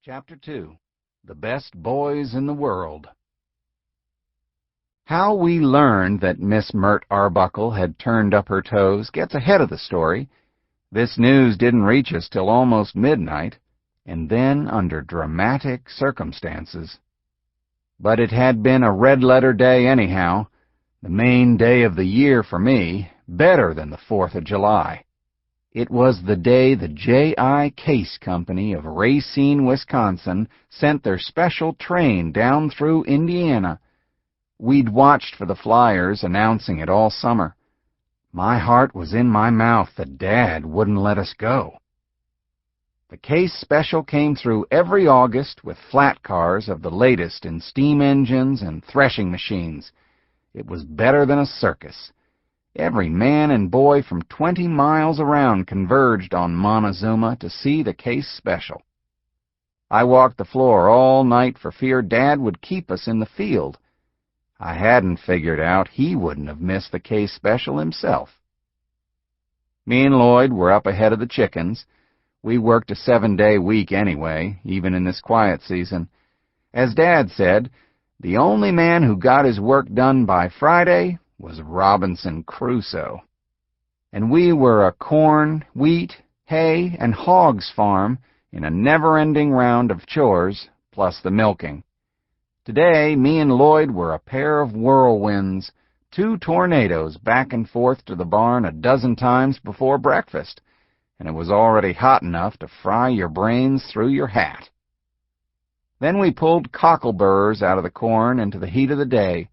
Chapter 2. The Best Boys in the World. How we learned that Miss Mert Arbuckle had turned up her toes gets ahead of the story. This news didn't reach us till almost midnight, and then under dramatic circumstances. But it had been a red-letter day anyhow, the main day of the year for me, better than the 4th of July. It was the day the J.I. Case Company of Racine, Wisconsin, sent their special train down through Indiana. We'd watched for the flyers announcing it all summer. My heart was in my mouth that Dad wouldn't let us go. The Case special came through every August with flat cars of the latest in steam engines and threshing machines. It was better than a circus. Every man and boy from 20 miles around converged on Montezuma to see the Case special. I walked the floor all night for fear Dad would keep us in the field. I hadn't figured out he wouldn't have missed the Case special himself. Me and Lloyd were up ahead of the chickens. We worked a 7-day week anyway, even in this quiet season. As Dad said, the only man who got his work done by Friday was Robinson Crusoe. And we were a corn, wheat, hay, and hogs farm in a never-ending round of chores, plus the milking. Today, me and Lloyd were a pair of whirlwinds, 2 tornadoes back and forth to the barn a dozen times before breakfast, and it was already hot enough to fry your brains through your hat. Then we pulled cockleburs out of the corn into the heat of the day.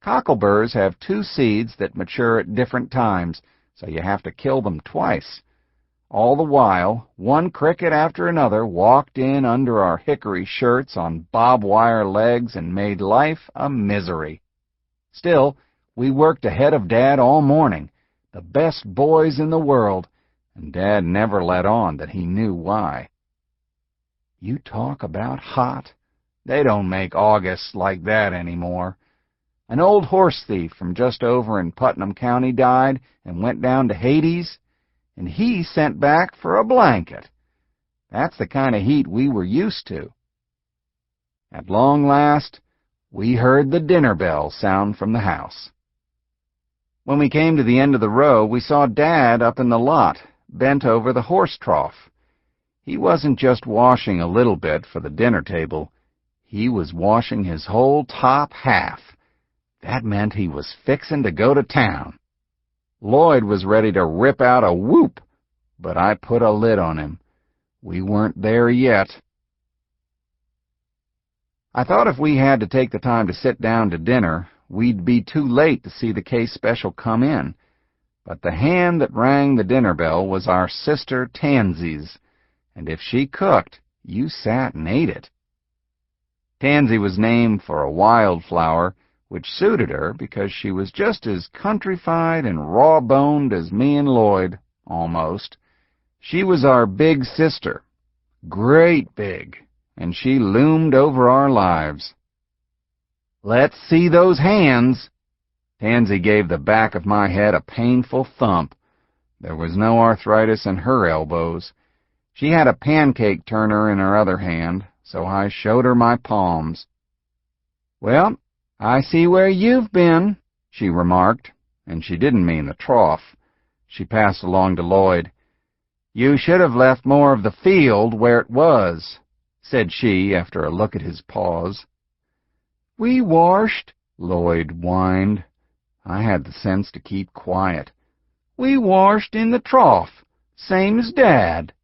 Cockleburs have 2 seeds that mature at different times, so you have to kill them twice. All the while, one cricket after another walked in under our hickory shirts on bob-wire legs and made life a misery. Still, we worked ahead of Dad all morning, the best boys in the world, and Dad never let on that he knew why. You talk about hot. They don't make Augusts like that anymore. An old horse thief from just over in Putnam County died and went down to Hades, and he sent back for a blanket. That's the kind of heat we were used to. At long last, we heard the dinner bell sound from the house. When we came to the end of the row, we saw Dad up in the lot, bent over the horse trough. He wasn't just washing a little bit for the dinner table. He was washing his whole top half. That meant he was fixin' to go to town. Lloyd was ready to rip out a whoop, but I put a lid on him. We weren't there yet. I thought if we had to take the time to sit down to dinner, we'd be too late to see the Case special come in. But the hand that rang the dinner bell was our sister Tansy's, and if she cooked, you sat and ate it. Tansy was named for a wildflower, which suited her because she was just as countrified and raw-boned as me and Lloyd, almost. She was our big sister, great big, and she loomed over our lives. "Let's see those hands." Tansy gave the back of my head a painful thump. There was no arthritis in her elbows. She had a pancake turner in her other hand, so I showed her my palms. "Well, I see where you've been," she remarked, and she didn't mean the trough. She passed along to Lloyd. "You should have left more of the field where it was," said she after a look at his paws. "We washed," Lloyd whined. I had the sense to keep quiet. "We washed in the trough, same as Dad."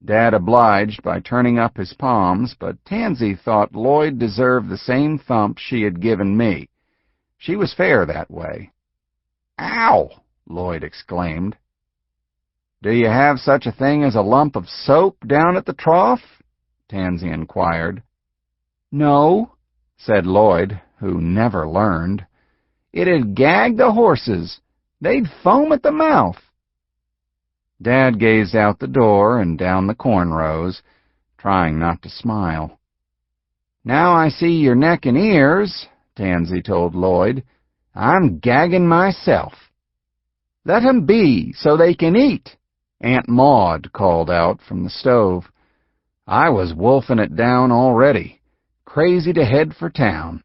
Dad obliged by turning up his palms, but Tansy thought Lloyd deserved the same thump she had given me. She was fair that way. "Ow!" Lloyd exclaimed. "Do you have such a thing as a lump of soap down at the trough?" Tansy inquired. "No," said Lloyd, who never learned. "It'd gag the horses. They'd foam at the mouth." Dad gazed out the door and down the corn rows, trying not to smile. "Now I see your neck and ears," Tansy told Lloyd. "I'm gagging myself." "Let 'em be, so they can eat," Aunt Maud called out from the stove. I was wolfing it down already, crazy to head for town.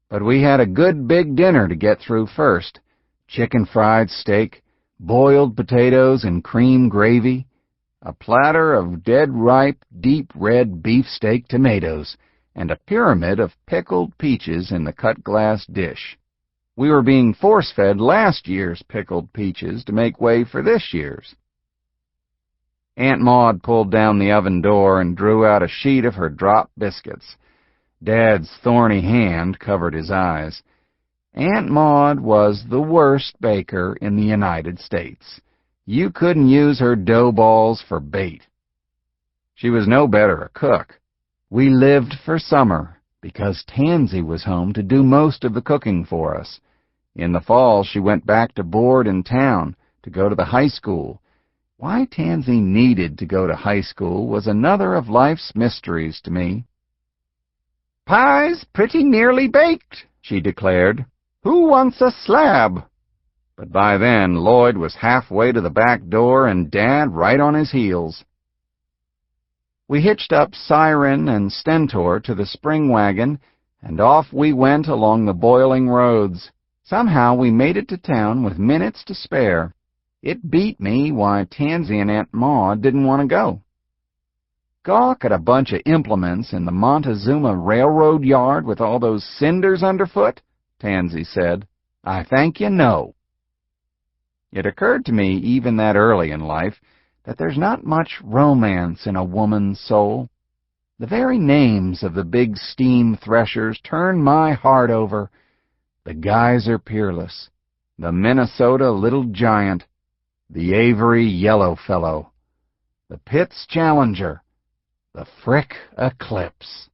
But we had a good big dinner to get through first. Chicken fried steak, boiled potatoes and cream gravy, a platter of dead-ripe, deep red beefsteak tomatoes, and a pyramid of pickled peaches in the cut-glass dish. We were being force-fed last year's pickled peaches to make way for this year's. Aunt Maud pulled down the oven door and drew out a sheet of her drop biscuits. Dad's thorny hand covered his eyes. Aunt Maud was the worst baker in the United States. You couldn't use her dough balls for bait. She was no better a cook. We lived for summer because Tansy was home to do most of the cooking for us. In the fall, she went back to board in town to go to the high school. Why Tansy needed to go to high school was another of life's mysteries to me. "Pie's pretty nearly baked," she declared. "Who wants a slab?" But by then, Lloyd was halfway to the back door and Dad right on his heels. We hitched up Siren and Stentor to the spring wagon, and off we went along the boiling roads. Somehow we made it to town with minutes to spare. It beat me why Tansy and Aunt Maud didn't want to go. Gawk at a bunch of implements in the Montezuma Railroad yard with all those cinders underfoot, Tansy said. I thank you, no. It occurred to me, even that early in life, that there's not much romance in a woman's soul. The very names of the big steam threshers turn my heart over. The Geyser Peerless, the Minnesota Little Giant, the Avery Yellowfellow, the Pitts Challenger, the Frick Eclipse.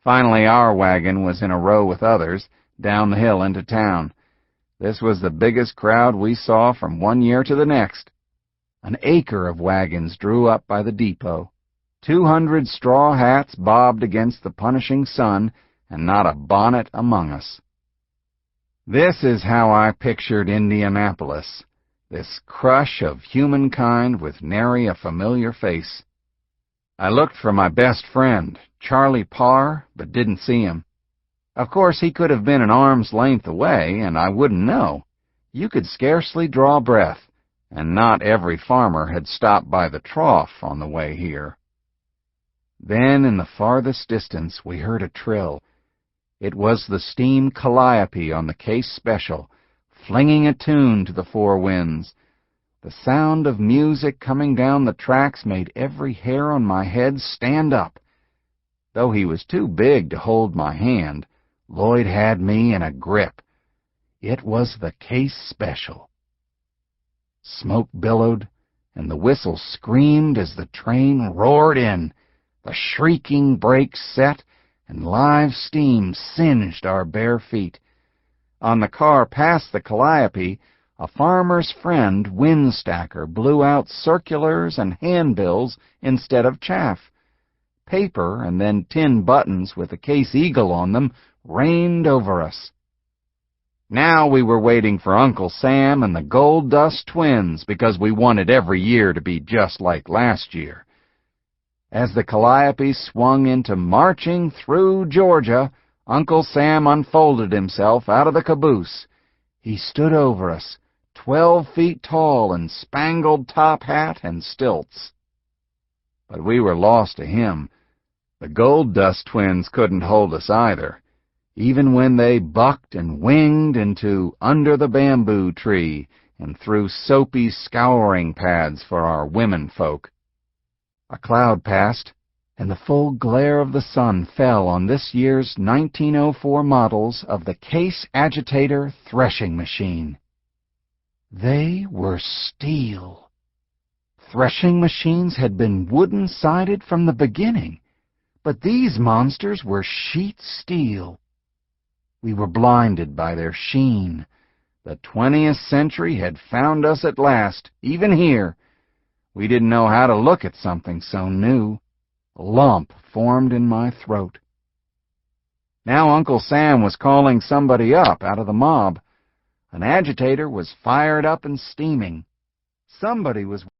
Finally, our wagon was in a row with others down the hill into town. This was the biggest crowd we saw from one year to the next. An acre of wagons drew up by the depot. 200 straw hats bobbed against the punishing sun, and not a bonnet among us. This is how I pictured Indianapolis, this crush of humankind with nary a familiar face. I looked for my best friend, Charlie Parr, but didn't see him. Of course, he could have been an arm's length away, and I wouldn't know. You could scarcely draw breath, and not every farmer had stopped by the trough on the way here. Then, in the farthest distance, we heard a trill. It was the steam calliope on the Case Special, flinging a tune to the four winds. The sound of music coming down the tracks made every hair on my head stand up. Though he was too big to hold my hand, Lloyd had me in a grip. It was the Case Special. Smoke billowed, and the whistle screamed as the train roared in. The shrieking brakes set, and live steam singed our bare feet. On the car past the calliope, a farmer's friend windstacker blew out circulars and handbills instead of chaff. Paper and then tin buttons with a Case Eagle on them rained over us. Now we were waiting for Uncle Sam and the Gold Dust Twins because we wanted every year to be just like last year. As the calliope swung into Marching Through Georgia, Uncle Sam unfolded himself out of the caboose. He stood over us, 12 feet tall in spangled top hat and stilts. But we were lost to him. The Gold Dust Twins couldn't hold us either, even when they bucked and winged into Under the Bamboo Tree and through soapy scouring pads for our women folk. A cloud passed, and the full glare of the sun fell on this year's 1904 models of the Case Agitator threshing machine. They were steel. Threshing machines had been wooden-sided from the beginning, but these monsters were sheet steel. We were blinded by their sheen. The 20th century had found us at last, even here. We didn't know how to look at something so new. A lump formed in my throat. Now Uncle Sam was calling somebody up out of the mob. An agitator was fired up and steaming. Somebody was